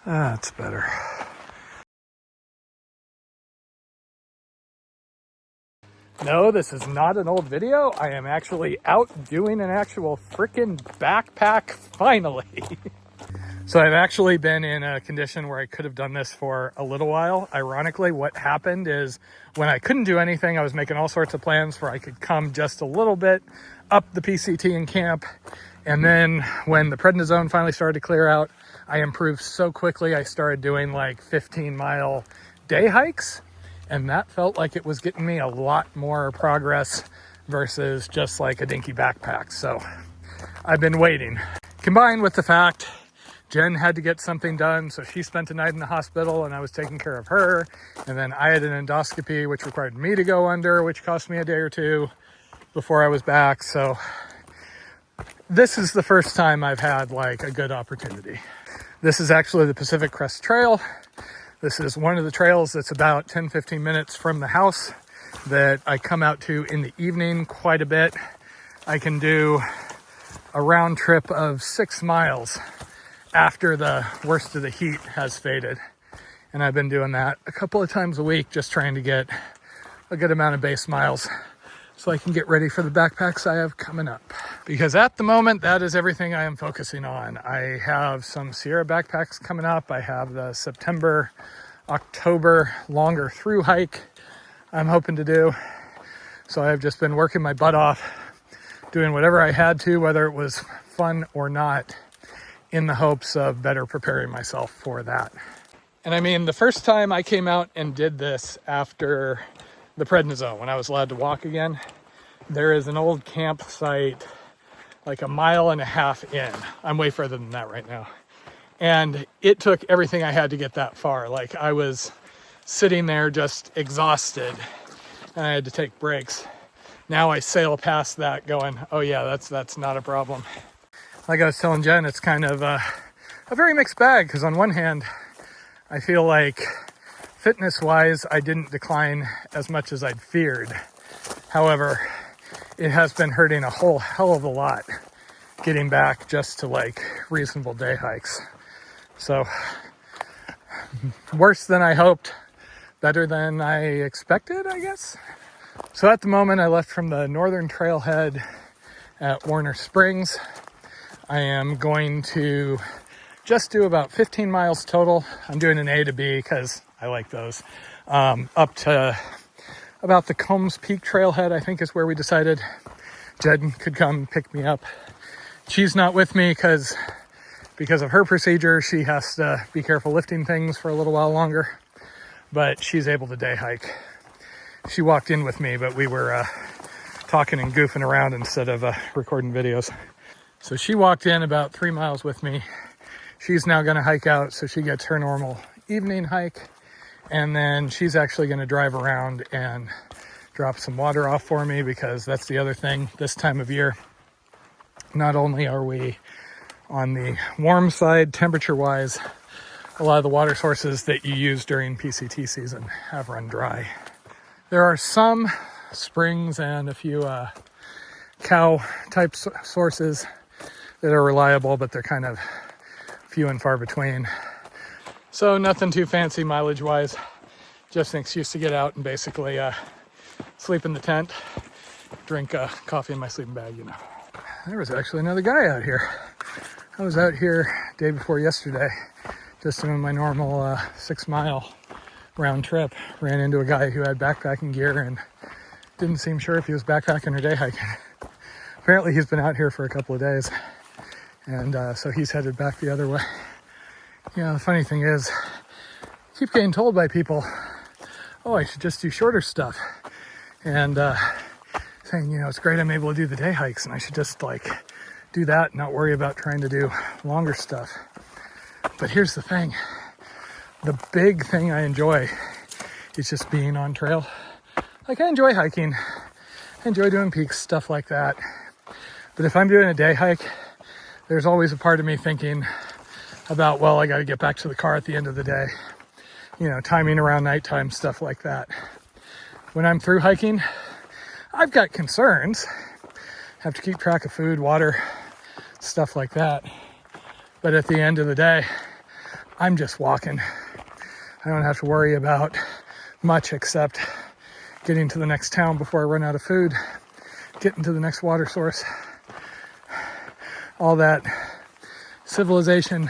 That's better. No, this is not an old video. I am actually out doing an actual freaking backpack finally. So I've actually been in a condition where I could have done this for a little while. Ironically, what happened is when I couldn't do anything, I was making all sorts of plans where I could come just a little bit up the PCT in camp. And then when the prednisone finally started to clear out, I improved so quickly. I started doing like 15-mile day hikes. And that felt like it was getting me a lot more progress versus just like a dinky backpack. So I've been waiting. Combined with the fact Jen had to get something done, so she spent a night in the hospital and I was taking care of her. And then I had an endoscopy, which required me to go under, which cost me a day or two before I was back. So this is the first time I've had like a good opportunity. This is actually the Pacific Crest Trail. This is one of the trails that's about 10-15 minutes from the house that I come out to in the evening quite a bit. I can do a round trip of 6 miles after the worst of the heat has faded. And I've been doing that a couple of times a week, just trying to get a good amount of base miles so I can get ready for the backpacks I have coming up. Because at the moment, that is everything I am focusing on. I have some Sierra backpacks coming up. I have the September, October longer through hike I'm hoping to do. So I've just been working my butt off, doing whatever I had to, whether it was fun or not, in the hopes of better preparing myself for that. And I mean, the first time I came out and did this after the prednisone, when I was allowed to walk again, there is an old campsite like 1.5 miles in. I'm way further than that right now. And it took everything I had to get that far. Like I was sitting there just exhausted and I had to take breaks. Now I sail past that going, oh yeah, that's not a problem. Like I was telling Jen, it's kind of a very mixed bag, because on one hand, I feel like fitness-wise, I didn't decline as much as I'd feared. However, it has been hurting a whole hell of a lot getting back just to like reasonable day hikes. So worse than I hoped, better than I expected, I guess. So at the moment, I left from the northern trailhead at Warner Springs. I am going to just do about 15 miles total. I'm doing an A to B because I like those. Up to about the Combs Peak trailhead, I think is where we decided Jen could come pick me up. She's not with me because of her procedure. She has to be careful lifting things for a little while longer, but she's able to day hike. She walked in with me, but we were talking and goofing around instead of recording videos. So she walked in about 3 miles with me. She's now going to hike out, so she gets her normal evening hike. And then she's actually going to drive around and drop some water off for me, because that's the other thing this time of year. Not only are we on the warm side temperature-wise, a lot of the water sources that you use during PCT season have run dry. There are some springs and a few cow-type sources that are reliable, but they're kind of few and far between. So nothing too fancy mileage-wise, just an excuse to get out and basically sleep in the tent, drink coffee in my sleeping bag, you know. There was actually another guy out here. I was out here day before yesterday, just doing my normal 6 mile round trip. Ran into a guy who had backpacking gear and didn't seem sure if he was backpacking or day hiking. Apparently he's been out here for a couple of days, and so he's headed back the other way. You know, the funny thing is, I keep getting told by people, oh, I should just do shorter stuff. And saying, you know, it's great I'm able to do the day hikes, and I should just like do that and not worry about trying to do longer stuff. But here's the thing. The big thing I enjoy is just being on trail. Like, I enjoy hiking. I enjoy doing peaks, stuff like that. But if I'm doing a day hike, there's always a part of me thinking about, well, I got to get back to the car at the end of the day. You know, timing around nighttime, stuff like that. When I'm through hiking, I've got concerns. Have to keep track of food, water, stuff like that. But at the end of the day, I'm just walking. I don't have to worry about much except getting to the next town before I run out of food, getting to the next water source. All that civilization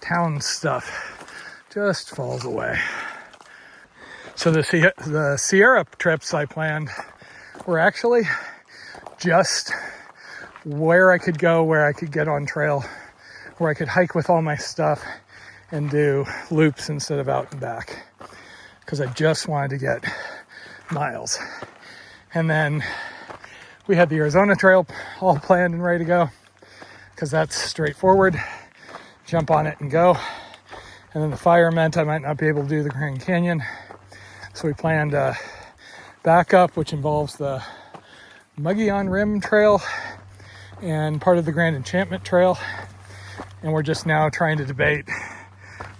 town stuff just falls away. So the Sierra trips I planned were actually just where I could go, where I could get on trail, where I could hike with all my stuff and do loops instead of out and back, because I just wanted to get miles. And then we had the Arizona trail all planned and ready to go, because that's straightforward, jump on it and go. And then the fire meant I might not be able to do the Grand Canyon, so we planned a backup, which involves the Mogollon Rim Trail and part of the Grand Enchantment Trail. And we're just now trying to debate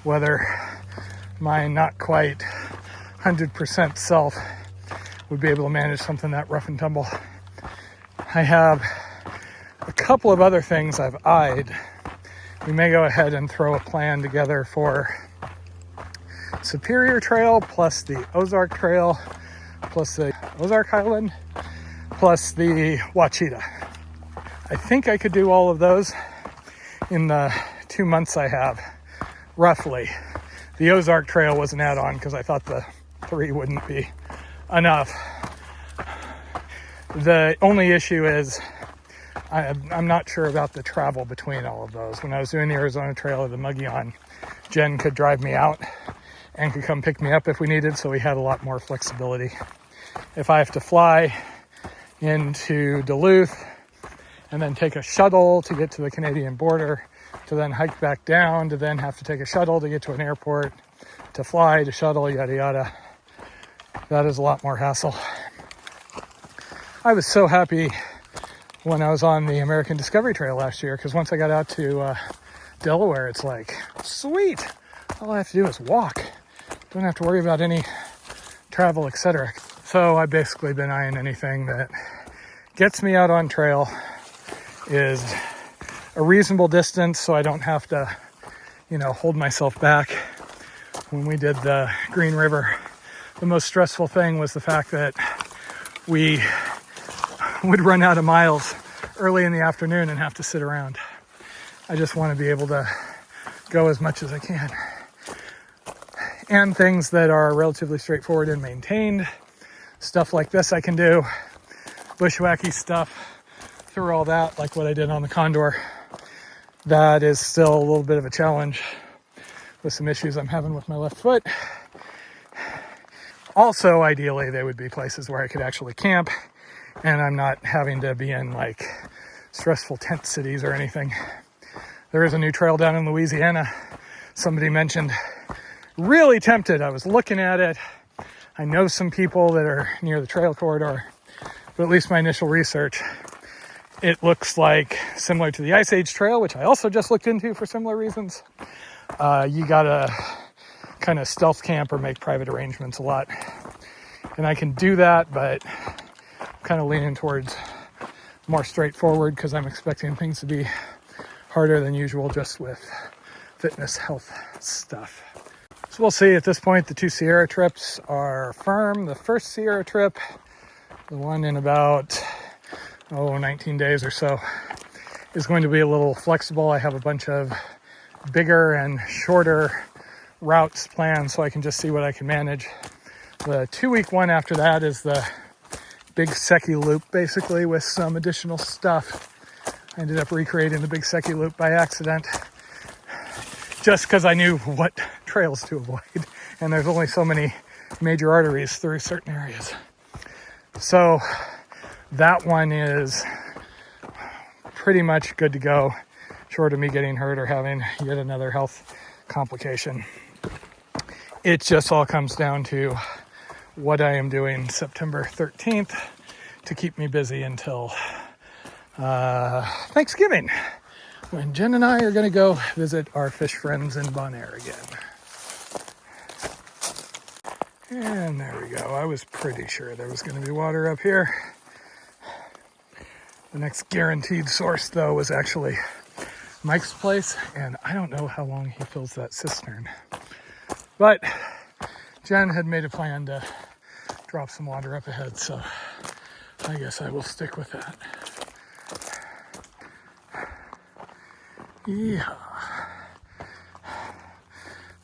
whether my not quite 100% self would be able to manage something that rough and tumble. I have a couple of other things I've eyed. We may go ahead and throw a plan together for Superior Trail plus the Ozark Trail plus the Ozark Island plus the Ouachita. I think I could do all of those in the 2 months I have, roughly. The Ozark Trail was an add-on because I thought the 3 wouldn't be enough. The only issue is I'm not sure about the travel between all of those. When I was doing the Arizona Trail or the Mogollon, Jen could drive me out and could come pick me up if we needed, so we had a lot more flexibility. If I have to fly into Duluth and then take a shuttle to get to the Canadian border, to then hike back down, to then have to take a shuttle to get to an airport, to fly, to shuttle, yada yada, that is a lot more hassle. I was so happy when I was on the American Discovery Trail last year, because once I got out to Delaware, it's like, sweet, all I have to do is walk. Don't have to worry about any travel, etc. So I've basically been eyeing anything that gets me out on trail, is a reasonable distance so I don't have to, hold myself back. When we did the Green River, the most stressful thing was the fact that we would run out of miles early in the afternoon and have to sit around. I just want to be able to go as much as I can. And things that are relatively straightforward and maintained, stuff like this I can do, bushwhacky stuff through all that, like what I did on the Condor. That is still a little bit of a challenge with some issues I'm having with my left foot. Also, ideally, they would be places where I could actually camp and I'm not having to be in like stressful tent cities or anything. There is a new trail down in Louisiana. Somebody mentioned, really tempted. I was looking at it. I know some people that are near the trail corridor, but at least my initial research, it looks like similar to the Ice Age Trail, which I also just looked into for similar reasons. You gotta kind of stealth camp or make private arrangements a lot. And I can do that, but I'm kind of leaning towards more straightforward because I'm expecting things to be harder than usual just with fitness, health stuff. So we'll see. At this point, the 2 Sierra trips are firm. The first Sierra trip, the one in about 19 days or so, is going to be a little flexible. I have a bunch of bigger and shorter routes planned so I can just see what I can manage. The 2-week one after that is the Big Secchi Loop, basically, with some additional stuff. I ended up recreating the Big Secchi Loop by accident just because I knew what trails to avoid, and there's only so many major arteries through certain areas. So that one is pretty much good to go, short of me getting hurt or having yet another health complication. It just all comes down to what I am doing September 13th to keep me busy until Thanksgiving, when Jen and I are going to go visit our fish friends in Bonaire again. And there we go. I was pretty sure there was going to be water up here. The next guaranteed source, though, was actually Mike's place, and I don't know how long he fills that cistern. But Jen had made a plan to drop some water up ahead, so I guess I will stick with that. Yeah.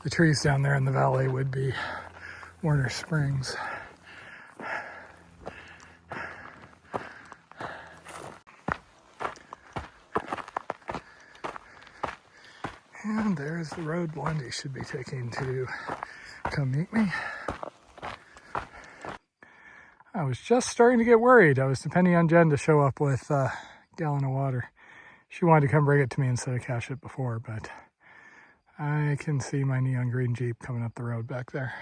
The trees down there in the valley would be Warner Springs. And there's the road Blondie should be taking to come meet me. I was just starting to get worried. I was depending on Jen to show up with a gallon of water. She wanted to come bring it to me instead of cash it before, but I can see my neon green Jeep coming up the road back there.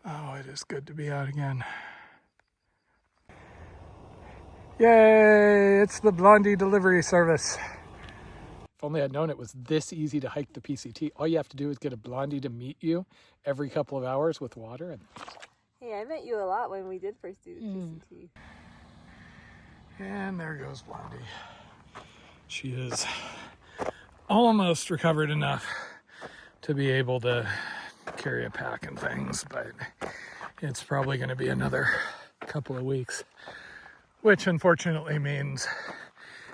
Oh, it is good to be out again. Yay, it's the Blondie delivery service. If only I'd known it was this easy to hike the PCT. All you have to do is get a Blondie to meet you every couple of hours with water. And hey, I met you a lot when we did first do the PCT. And there goes Blondie. She is almost recovered enough to be able to carry a pack and things, but it's probably going to be another couple of weeks, which unfortunately means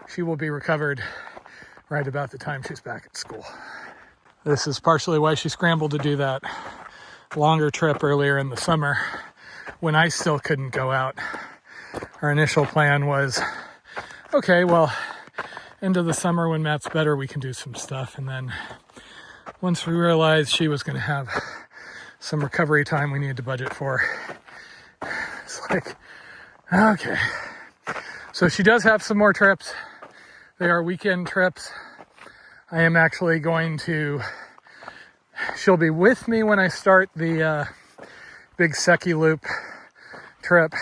she will be recovered right about the time she's back at school. This is partially why she scrambled to do that longer trip earlier in the summer when I still couldn't go out. Our initial plan was, okay, well, end of the summer when Matt's better, we can do some stuff. And then once we realized she was going to have some recovery time we needed to budget for, it's like, okay. So she does have some more trips. They are weekend trips. I am actually going to, she'll be with me when I start the Big Secchi Loop trip.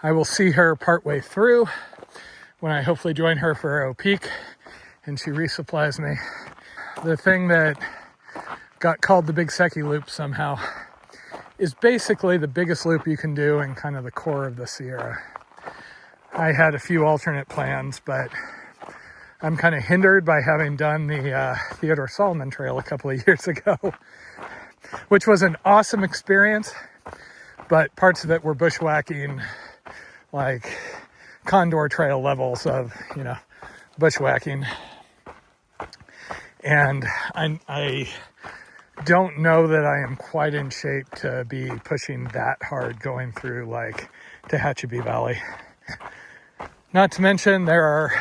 I will see her partway through when I hopefully join her for Arrow Peak and she resupplies me. The thing that got called the Big Secchi Loop somehow is basically the biggest loop you can do in kind of the core of the Sierra. I had a few alternate plans, but I'm kind of hindered by having done the Theodore Solomon Trail a couple of years ago, which was an awesome experience, but parts of it were bushwhacking, like Condor Trail levels of, bushwhacking. And I don't know that I am quite in shape to be pushing that hard going through like Tehachapi Valley. Not to mention there are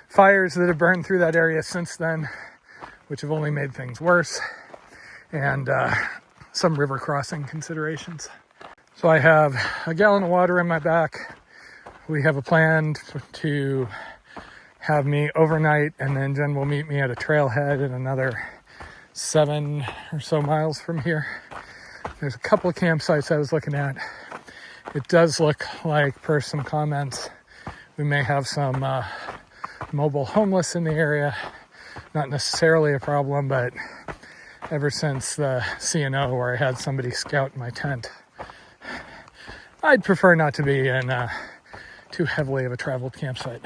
fires that have burned through that area since then, which have only made things worse, and some river crossing considerations. So I have a gallon of water in my back. We have a plan to have me overnight, and then Jen will meet me at a trailhead in another 7 or so miles from here. There's a couple of campsites I was looking at. It does look like, per some comments, we may have some mobile homeless in the area. Not necessarily a problem, but ever since the CNO where I had somebody scout my tent, I'd prefer not to be in too heavily of a traveled campsite.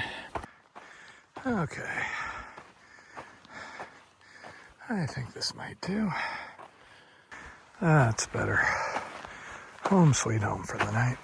Okay. I think this might do. That's better. Home sweet home for the night.